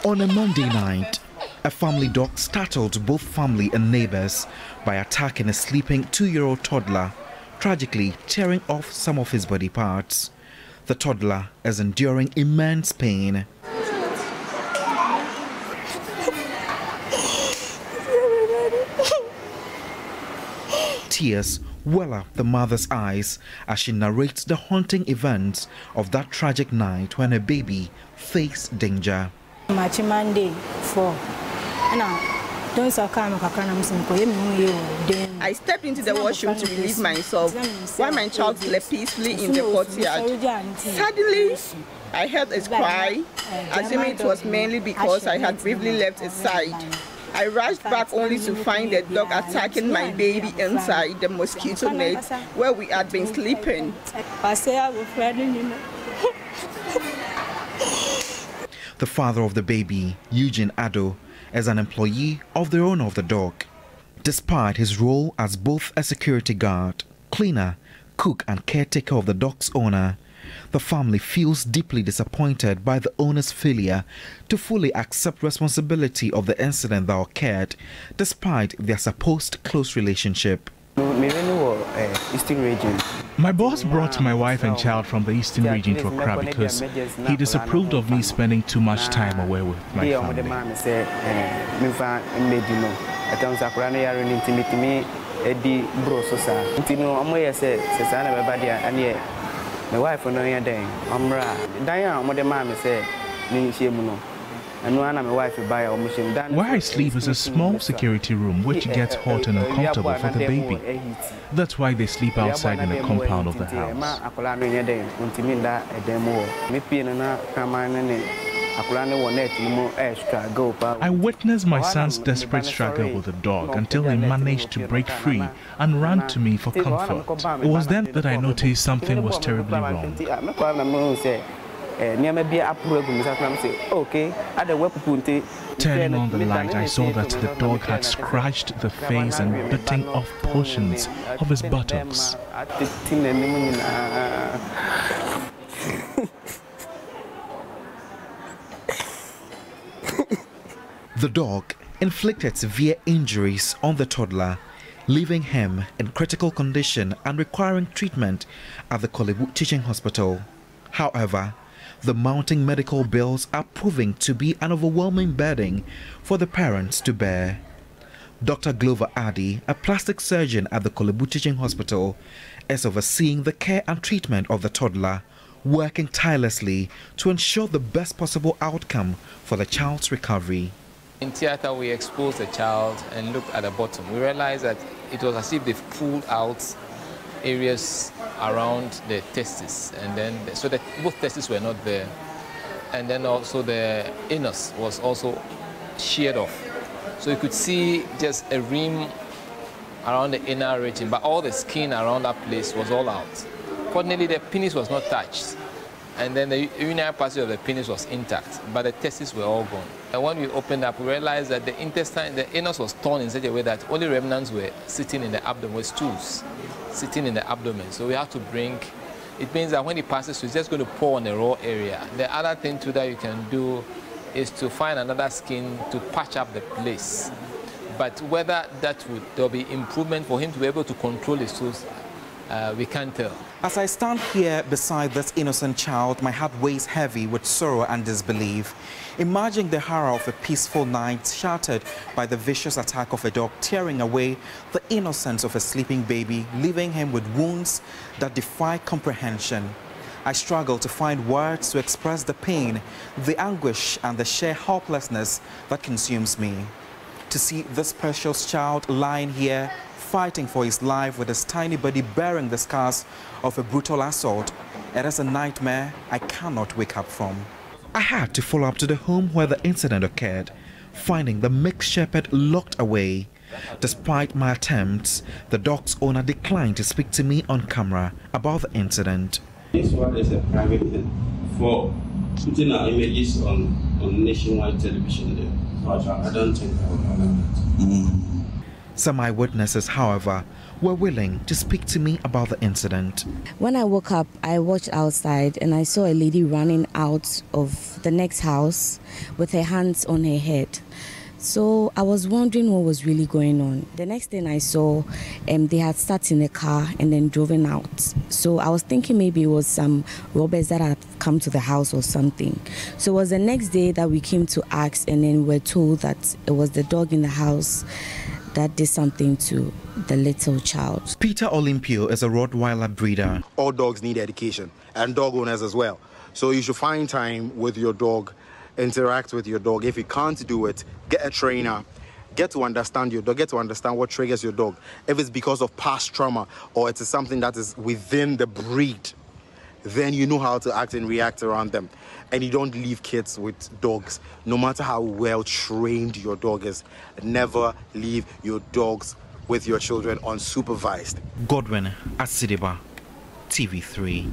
On a Monday night, a family dog startled both family and neighbors by attacking a sleeping 2-year-old toddler, tragically tearing off some of his body parts. The toddler is enduring immense pain. Tears well up the mother's eyes as she narrates the haunting events of that tragic night when her baby faced danger. Monday 4. I stepped into the washroom to relieve myself while my child slept peacefully in the courtyard. Suddenly, I heard a cry, assuming it was mainly because I had briefly left his side. I rushed back only to find the dog attacking my baby inside the mosquito net where we had been sleeping. The father of the baby, Eugene Addo, is an employee of the owner of the dog. Despite his role as both a security guard, cleaner, cook and caretaker of the dog's owner, the family feels deeply disappointed by the owner's failure to fully accept responsibility of the incident that occurred, despite their supposed close relationship. Eastern region. My boss brought my wife and child from the Eastern region to Accra because he disapproved of me spending too much time away with my family. My wife no here then. Where I sleep is a small security room which gets hot and uncomfortable for the baby. That's why they sleep outside in the compound of the house. I witnessed my son's desperate struggle with the dog until he managed to break free and ran to me for comfort. It was then that I noticed something was terribly wrong. Turning on the light, I saw that the dog had scratched the face and bitten off portions of his buttocks. The dog inflicted severe injuries on the toddler, leaving him in critical condition and requiring treatment at the Korle Bu Teaching Hospital. However, the mounting medical bills are proving to be an overwhelming burden for the parents to bear. Dr. Glover Addy, a plastic surgeon at the Korle Bu Teaching Hospital, is overseeing the care and treatment of the toddler, working tirelessly to ensure the best possible outcome for the child's recovery. In theater, we exposed the child and looked at the bottom. We realized that it was as if they pulled out areas around the testes, and then so that both testes were not there, and then also the anus was also sheared off. So you could see just a rim around the inner region, but all the skin around that place was all out. Fortunately, the penis was not touched, and then the urinary passage of the penis was intact, but the testes were all gone. And when we opened up, we realized that the intestine, the anus was torn in such a way that only remnants were sitting in the abdomen, with stools sitting in the abdomen. So we have to bring, it means that when it passes through, it's just going to pour on the raw area. The other thing too that you can do is to find another skin to patch up the place. But whether there'll be improvement for him to be able to control his stools, we can't tell. As I stand here beside this innocent child, my heart weighs heavy with sorrow and disbelief. Imagine the horror of a peaceful night shattered by the vicious attack of a dog tearing away the innocence of a sleeping baby, leaving him with wounds that defy comprehension. I struggle to find words to express the pain, the anguish and the sheer helplessness that consumes me. To see this precious child lying here, fighting for his life with his tiny body bearing the scars of a brutal assault, it is a nightmare I cannot wake up from. I had to follow up to the home where the incident occurred, finding the mixed shepherd locked away. Despite my attempts, the dog's owner declined to speak to me on camera about the incident. This one is a private thing for putting our images on nationwide television there. So I don't think I will allow that. Some eyewitnesses, however, were willing to speak to me about the incident. When I woke up, I watched outside and I saw a lady running out of the next house with her hands on her head. So I was wondering what was really going on. The next thing I saw, they had sat in a car and then driven out. So I was thinking maybe it was some robbers that had come to the house or something. So it was the next day that we came to ask, and then we were told that it was the dog in the house that did something to the little child. Peter Olympio is a Rottweiler breeder. All dogs need education, and dog owners as well. So you should find time with your dog, interact with your dog. If you can't do it, get a trainer, get to understand your dog, get to understand what triggers your dog. If it's because of past trauma or it's something that is within the breed, then you know how to act and react around them. And you don't leave kids with dogs, no matter how well trained your dog is. Never leave your dogs with your children unsupervised. Godwin Asidiba, TV3.